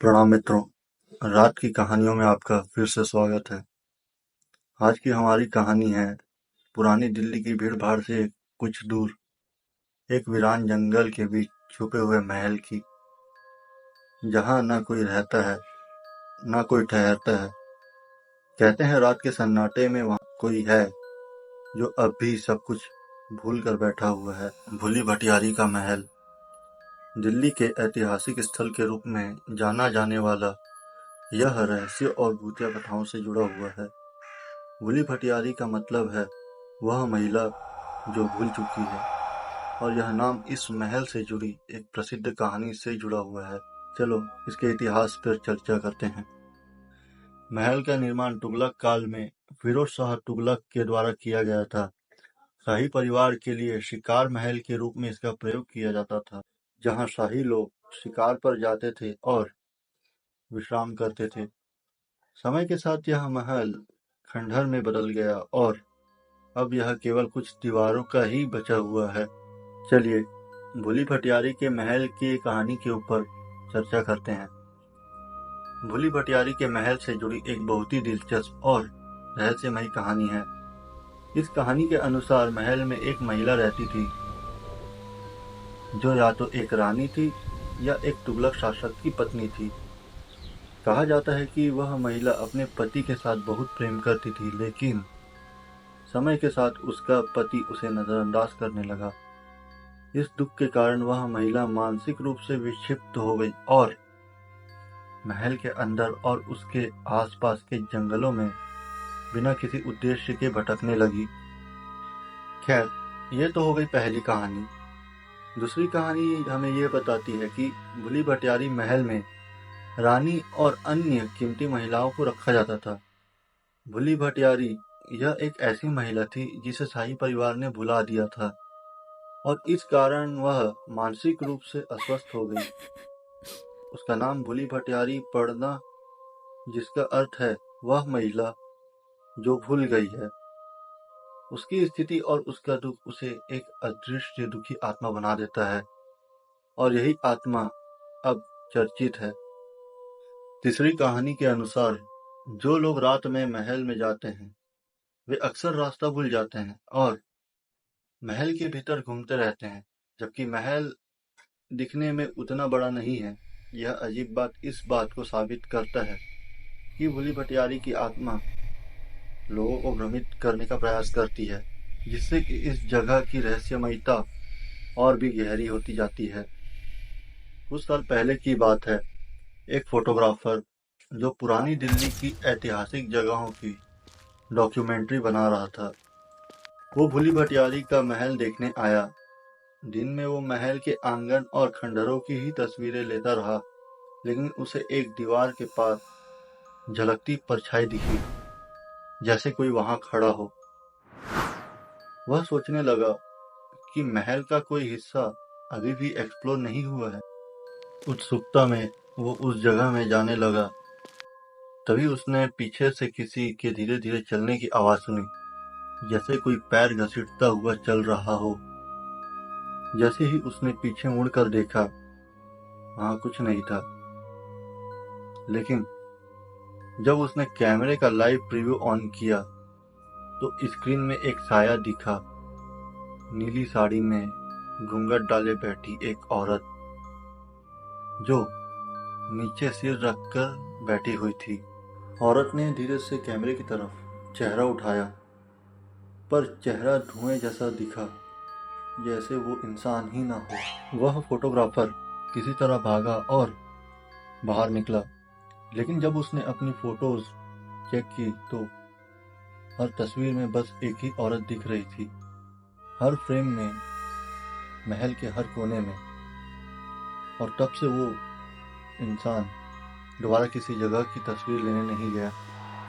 प्रणाम मित्रों, रात की कहानियों में आपका फिर से स्वागत है। आज की हमारी कहानी है पुरानी दिल्ली की भीड़-भाड़ से कुछ दूर एक वीरान जंगल के बीच छुपे हुए महल की, जहां न कोई रहता है, न कोई ठहरता है। कहते हैं रात के सन्नाटे में वहां कोई है जो अब भी सब कुछ भूल कर बैठा हुआ है। भूली भटियारी का महल दिल्ली के ऐतिहासिक स्थल के रूप में जाना जाने वाला यह रहस्य और भूतिया कथाओं से जुड़ा हुआ है। भूली भटियारी का मतलब है वह महिला जो भूल चुकी है, और यह नाम इस महल से जुड़ी एक प्रसिद्ध कहानी से जुड़ा हुआ है। चलो इसके इतिहास पर चर्चा करते हैं। महल का निर्माण तुगलक काल में फिरोज शाह तुगलक के द्वारा किया गया था। शाही परिवार के लिए शिकार महल के रूप में इसका प्रयोग किया जाता था, जहां शाही लोग शिकार पर जाते थे और विश्राम करते थे। समय के साथ यह महल खंडहर में बदल गया और अब यह केवल कुछ दीवारों का ही बचा हुआ है। चलिए भूली भटियारी के महल की कहानी के ऊपर चर्चा करते हैं। भूली भटियारी के महल से जुड़ी एक बहुत ही दिलचस्प और रहस्यमयी कहानी है। इस कहानी के अनुसार महल में एक महिला रहती थी, जो या तो एक रानी थी या एक तुगलक शासक की पत्नी थी। कहा जाता है कि वह महिला अपने पति के साथ बहुत प्रेम करती थी, लेकिन समय के साथ उसका पति उसे नजरअंदाज करने लगा। इस दुख के कारण वह महिला मानसिक रूप से विक्षिप्त हो गई और महल के अंदर और उसके आसपास के जंगलों में बिना किसी उद्देश्य के भटकने लगी। खैर, ये तो हो गई पहली कहानी। दूसरी कहानी हमें ये बताती है कि भूली भटियारी महल में रानी और अन्य कीमती महिलाओं को रखा जाता था। भूली भटियारी यह एक ऐसी महिला थी जिसे शाही परिवार ने भुला दिया था, और इस कारण वह मानसिक रूप से अस्वस्थ हो गई। उसका नाम भूली भटियारी पड़ना, जिसका अर्थ है वह महिला जो भूल गई है। उसकी स्थिति और उसका दुख उसे एक अदृश्य दुखी आत्मा बना देता है, और यही आत्मा अब चर्चित है। तीसरी कहानी के अनुसार जो लोग रात में महल में जाते हैं वे अक्सर रास्ता भूल जाते हैं और महल के भीतर घूमते रहते हैं, जबकि महल दिखने में उतना बड़ा नहीं है। यह अजीब बात इस बात को साबित करता है कि भूली भटियारी की आत्मा लोगों को भ्रमित करने का प्रयास करती है, जिससे कि इस जगह की रहस्यमयता और भी गहरी होती जाती है। कुछ साल पहले की बात है, एक फोटोग्राफर जो पुरानी दिल्ली की ऐतिहासिक जगहों की डॉक्यूमेंट्री बना रहा था, वो भूली भटियारी का महल देखने आया। दिन में वो महल के आंगन और खंडहरों की ही तस्वीरें लेता रहा, लेकिन उसे एक दीवार के पास झलकती परछाई दिखी, जैसे कोई वहां खड़ा हो। वह सोचने लगा कि महल का कोई हिस्सा अभी भी एक्सप्लोर नहीं हुआ है। उत्सुकता में वो उस जगह में जाने लगा। तभी उसने पीछे से किसी के धीरे धीरे चलने की आवाज सुनी, जैसे कोई पैर घसीटता हुआ चल रहा हो। जैसे ही उसने पीछे मुड़कर देखा, वहां कुछ नहीं था। लेकिन जब उसने कैमरे का लाइव प्रीव्यू ऑन किया तो स्क्रीन में एक साया दिखा। नीली साड़ी में घूंघट डाले बैठी एक औरत, जो नीचे सिर रखकर बैठी हुई थी। औरत ने धीरे से कैमरे की तरफ चेहरा उठाया, पर चेहरा धुएं जैसा दिखा, जैसे वो इंसान ही ना हो। वह फोटोग्राफर किसी तरह भागा और बाहर निकला, लेकिन जब उसने अपनी फोटोज चेक की तो हर तस्वीर में बस एक ही औरत दिख रही थी, हर फ्रेम में, महल के हर कोने में। और तब से वो इंसान दोबारा किसी जगह की तस्वीर लेने नहीं गया।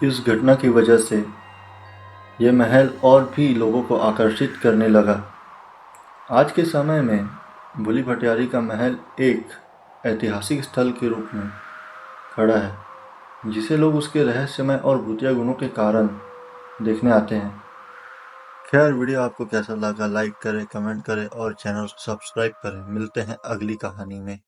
इस घटना की वजह से ये महल और भी लोगों को आकर्षित करने लगा। आज के समय में भूली भटियारी का महल एक ऐतिहासिक स्थल के रूप में खड़ा है, जिसे लोग उसके रहस्यमय और भूतिया गुणों के कारण देखने आते हैं। खैर, वीडियो आपको कैसा लगा लाइक करें, कमेंट करें और चैनल सब्सक्राइब करें। मिलते हैं अगली कहानी में।